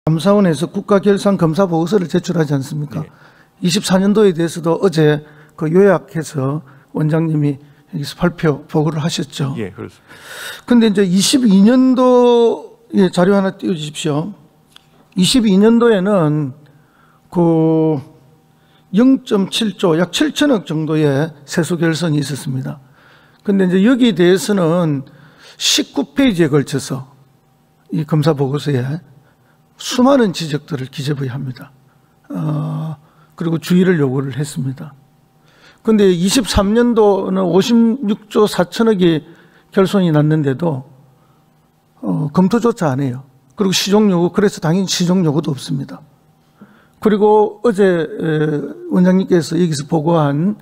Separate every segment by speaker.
Speaker 1: 감사원에서 국가결산검사보고서를 제출하지 않습니까?
Speaker 2: 네.
Speaker 1: 24년도에 대해서도 어제 그 요약해서 원장님이 여기서 발표 보고를 하셨죠.
Speaker 2: 예, 그렇습니다.
Speaker 1: 근데 이제 22년도 자료 하나 띄워주십시오. 22년도에는 그 0.7조 약 7천억 정도의 세수 결손이 있었습니다. 근데 이제 여기에 대해서는 19페이지에 걸쳐서 이 검사 보고서에 수많은 지적들을 기재부에 합니다. 그리고 주의를 요구를 했습니다. 근데 23년도는 56조 4천억이 결손이 났는데도 검토조차 안 해요. 그리고 시정 요구, 그래서 당연히 시정 요구도 없습니다. 그리고 어제 원장님께서 여기서 보고한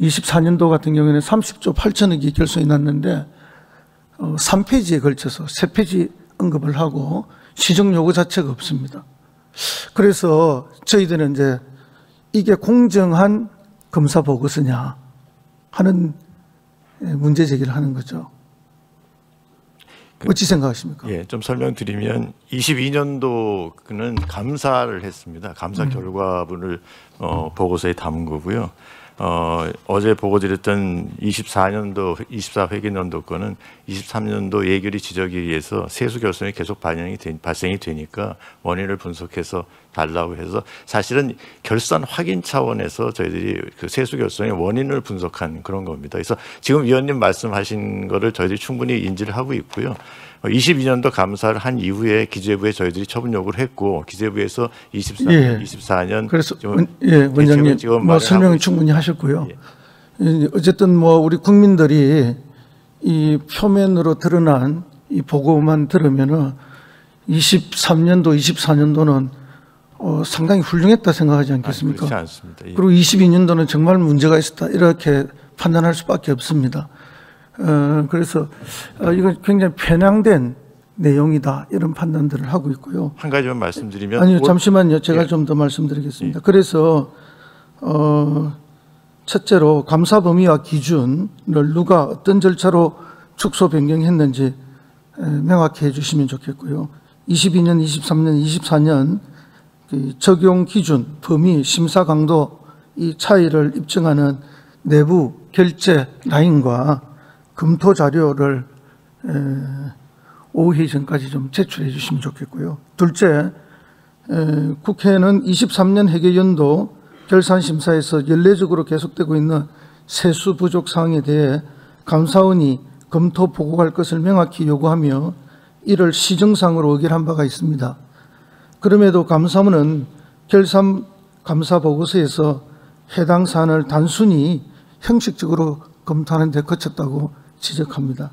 Speaker 1: 24년도 같은 경우에는 30조 8천억이 결손이 났는데 3페이지에 걸쳐서 3페이지 언급을 하고 시정 요구 자체가 없습니다. 그래서 저희들은 이제 이게 공정한 검사 보고서냐 하는 문제 제기를 하는 거죠. 어찌 생각하십니까?
Speaker 2: 예, 좀 설명드리면 22년도는 감사를 했습니다. 감사 결과분을 보고서에 담은 거고요. 어제 보고드렸던 24년도 24회계연도 거는 23년도 예결위 지적에 의해서 세수 결손이 계속 발생이 되니까 원인을 분석해서 달라고 해서 사실은 결산 확인 차원에서 저희들이 그 세수 결손의 원인을 분석한 그런 겁니다. 그래서 지금 위원님 말씀하신 거를 저희들이 충분히 인지를 하고 있고요. 22년도 감사를 한 이후에 기재부에 저희들이 처분 요구를 했고 기재부에서 24년
Speaker 1: 그래서 원장님 뭐 설명을 충분히 하셨고요. 예. 어쨌든 뭐 우리 국민들이 이 표면으로 드러난 이 보고만 들으면은 23년도, 24년도는 상당히 훌륭했다 생각하지 않겠습니까?
Speaker 2: 그렇지 않습니다. 예.
Speaker 1: 그리고 22년도는 정말 문제가 있었다 이렇게 판단할 수밖에 없습니다. 그래서 이건 굉장히 편향된 내용이다 이런 판단들을 하고 있고요.
Speaker 2: 한 가지만 말씀드리면
Speaker 1: 아니요, 잠시만요. 제가
Speaker 2: 예.
Speaker 1: 좀 더 말씀드리겠습니다. 그래서 첫째로 감사 범위와 기준을 누가 어떤 절차로 축소 변경했는지 명확히 해주시면 좋겠고요. 22년, 23년, 24년 적용 기준, 범위, 심사 강도 이 차이를 입증하는 내부 결제 라인과 검토 자료를 오후 회의 전까지 좀 제출해 주시면 좋겠고요. 둘째, 국회는 23년 회계연도 결산심사에서 연례적으로 계속되고 있는 세수 부족 사항에 대해 감사원이 검토 보고할 것을 명확히 요구하며 이를 시정상으로 의결한 바가 있습니다. 그럼에도 감사원은 결산 감사 보고서에서 해당 사안을 단순히 형식적으로 검토하는 데 그쳤다고 지적합니다.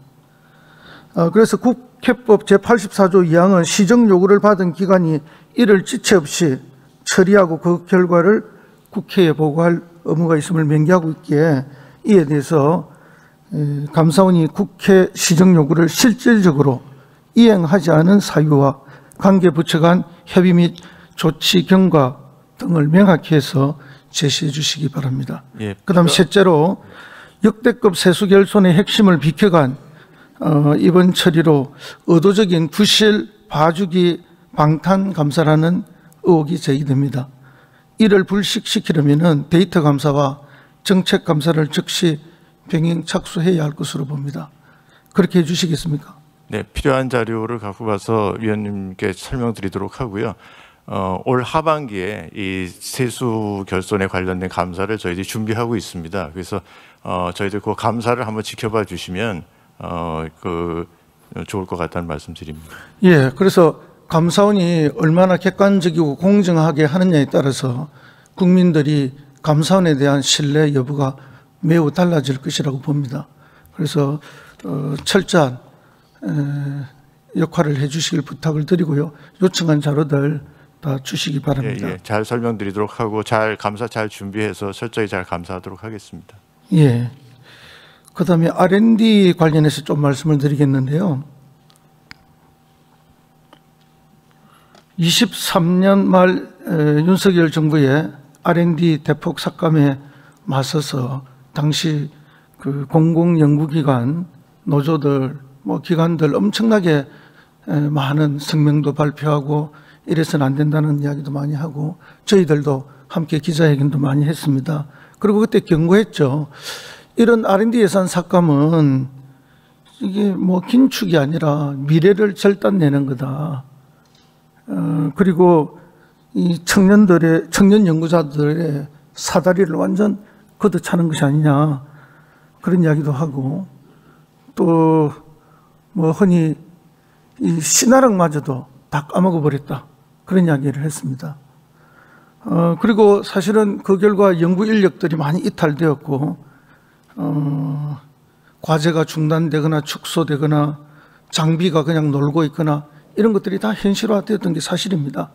Speaker 1: 그래서 국회법 제84조 2항은 시정 요구를 받은 기관이 이를 지체 없이 처리하고 그 결과를 국회에 보고할 의무가 있음을 명기하고 있기에 이에 대해서 감사원이 국회 시정 요구를 실질적으로 이행하지 않은 사유와 관계 부처 간 협의 및 조치 경과 등을 명확히 해서 제시해 주시기 바랍니다.
Speaker 2: 예,
Speaker 1: 그다음 셋째로 역대급 세수 결손의 핵심을 비켜간 이번 처리로 의도적인 부실 봐주기 방탄 감사라는 의혹이 제기됩니다. 이를 불식시키려면 데이터 감사와 정책 감사를 즉시 병행 착수해야 할 것으로 봅니다. 그렇게 해주시겠습니까?
Speaker 2: 네, 필요한 자료를 갖고 가서 위원님께 설명드리도록 하고요. 올 하반기에 이 세수 결손에 관련된 감사를 저희들이 준비하고 있습니다. 그래서 저희들 그 감사를 한번 지켜봐 주시면 좋을 것 같다는 말씀드립니다.
Speaker 1: 예, 그래서 감사원이 얼마나 객관적이고 공정하게 하느냐에 따라서 국민들이 감사원에 대한 신뢰 여부가 매우 달라질 것이라고 봅니다. 그래서 철저한 역할을 해주시길 부탁을 드리고요. 요청한 자료들 다 주시기 바랍니다.
Speaker 2: 예, 잘 설명드리도록 하고 감사 잘 준비해서 철저히 잘 감사하도록 하겠습니다.
Speaker 1: 예. 그다음에 R&D 관련해서 좀 말씀을 드리겠는데요. 23년 말 윤석열 정부의 R&D 대폭 삭감에 맞서서 당시 그 공공연구기관 노조들 기관들 엄청나게 많은 성명도 발표하고 이래서는 안 된다는 이야기도 많이 하고 저희들도 함께 기자회견도 많이 했습니다. 그리고 그때 경고했죠. 이런 R&D 예산 삭감은 이게 뭐 긴축이 아니라 미래를 절단내는 거다. 그리고 이 청년 연구자들의 사다리를 완전 걷어차는 것이 아니냐, 그런 이야기도 하고, 또 뭐 흔히 이 신화력마저도 다 까먹어 버렸다, 그런 이야기를 했습니다. 그리고 사실은 그 결과 연구 인력들이 많이 이탈되었고, 과제가 중단되거나 축소되거나 장비가 그냥 놀고 있거나 이런 것들이 다 현실화되었던 게 사실입니다.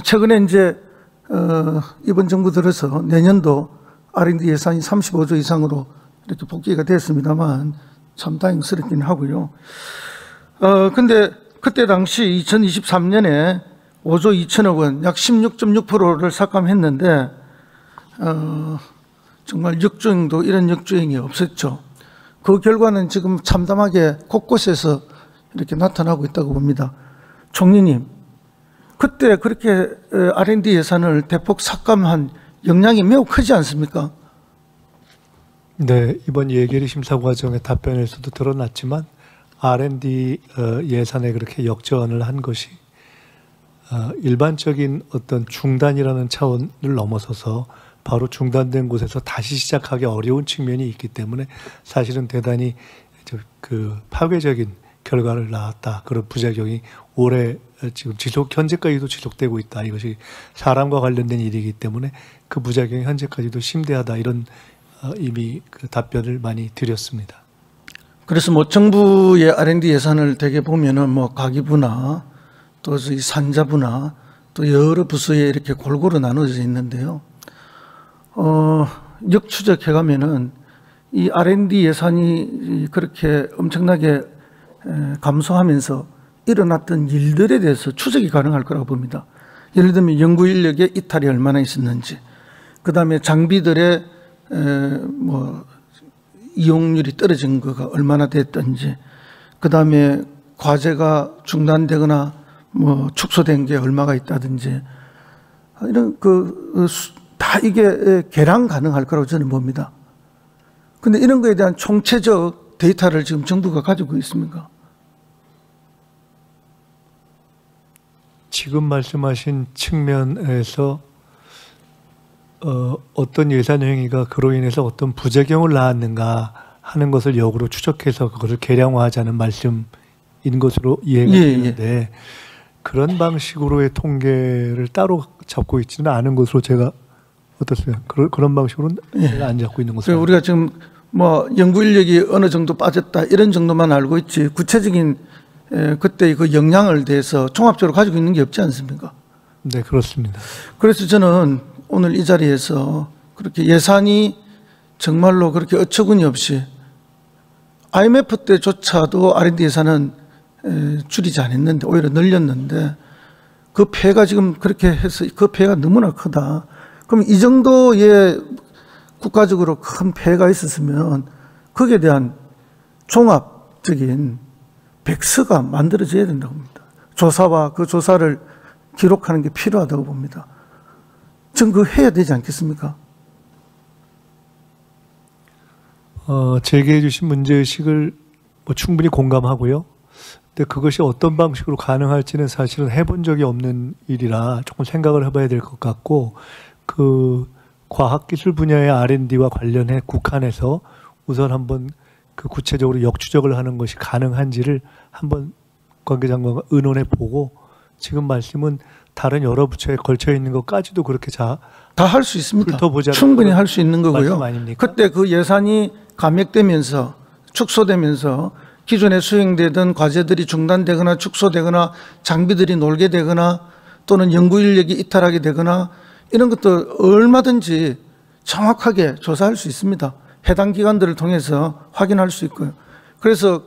Speaker 1: 최근에 이제 이번 정부 들어서 내년도 R&D 예산이 35조 이상으로 이렇게 복귀가 됐습니다만 참 다행스럽긴 하고요. 근데 그때 당시 2023년에 5조 2천억 원, 약 16.6%를 삭감했는데 정말 역주행도 이런 역주행이 없었죠. 그 결과는 지금 참담하게 곳곳에서 이렇게 나타나고 있다고 봅니다. 총리님, 그때 그렇게 R&D 예산을 대폭 삭감한 영향이 매우 크지 않습니까?
Speaker 3: 네, 이번 예결위 심사 과정의 답변에서도 드러났지만 R&D 예산에 그렇게 역전을 한 것이 일반적인 어떤 중단이라는 차원을 넘어서서 바로 중단된 곳에서 다시 시작하기 어려운 측면이 있기 때문에 사실은 대단히 그 파괴적인 결과를 낳았다. 그런 부작용이 올해 지금 현재까지도 지속되고 있다. 이것이 사람과 관련된 일이기 때문에 그 부작용이 현재까지도 심대하다. 이런 이미 그 답변을 많이 드렸습니다.
Speaker 1: 그래서 뭐 정부의 R&D 예산을 대개 보면은 뭐 가기부나 또 이 산자부나 또 여러 부서에 이렇게 골고루 나눠져 있는데요. 역추적해 가면은 이 R&D 예산이 그렇게 엄청나게 감소하면서 일어났던 일들에 대해서 추적이 가능할 거라고 봅니다. 예를 들면 연구 인력의 이탈이 얼마나 있었는지, 그 다음에 장비들의 뭐 이용률이 떨어진 거가 얼마나 됐던지, 그 다음에 과제가 중단되거나 뭐 축소된 게 얼마가 있다든지, 이런 다 이게 계량 가능할 거라고 저는 봅니다. 근데 이런 거에 대한 총체적 데이터를 지금 정부가 가지고 있습니까?
Speaker 3: 지금 말씀하신 측면에서 어떤 예산 행위가 그로 인해서 어떤 부작용을 낳았는가 하는 것을 역으로 추적해서 그것을 계량화하자는 말씀인 것으로 이해가 되는데 그런 방식으로의 통계를 따로 잡고 있지는 않은 것으로 제가 어떻습니까? 그런 방식으로는 제가 안 잡고 있는 것으로.
Speaker 1: 우리가 지금 뭐 연구 인력이 어느 정도 빠졌다 이런 정도만 알고 있지 구체적인 그때 그 영향을 대해서 종합적으로 가지고 있는 게 없지 않습니까?
Speaker 3: 네, 그렇습니다.
Speaker 1: 그래서 저는 오늘 이 자리에서 그렇게 예산이 정말로 그렇게 어처구니 없이 IMF 때조차도 R&D 예산은 줄이지 않았는데 오히려 늘렸는데 그 폐가 지금 그렇게 해서 그 폐가 너무나 크다. 그럼 이 정도의 국가적으로 큰 폐가 있었으면 거기에 대한 종합적인 백서가 만들어져야 된다고 봅니다. 조사와 그 조사를 기록하는 게 필요하다고 봅니다. 전 그거 해야 되지 않겠습니까?
Speaker 3: 제기해 주신 문제의식을 뭐 충분히 공감하고요. 근데 그것이 어떤 방식으로 가능할지는 사실은 해본 적이 없는 일이라 조금 생각을 해봐야 될 것 같고, 그 과학기술 분야의 R&D와 관련해 국한에서 우선 한번 그 구체적으로 역추적을 하는 것이 가능한지를 한번 관계장관과 의논해 보고, 지금 말씀은 다른 여러 부처에 걸쳐 있는 것까지도 그렇게 다
Speaker 1: 할 수 있습니다.
Speaker 3: 훑어보자는
Speaker 1: 충분히 할 수 있는 거고요.
Speaker 3: 말씀 아닙니까?
Speaker 1: 그때 그 예산이 감액되면서 축소되면서 기존에 수행되던 과제들이 중단되거나 축소되거나 장비들이 놀게 되거나 또는 연구 인력이 이탈하게 되거나 이런 것도 얼마든지 정확하게 조사할 수 있습니다. 해당 기관들을 통해서 확인할 수 있고요. 그래서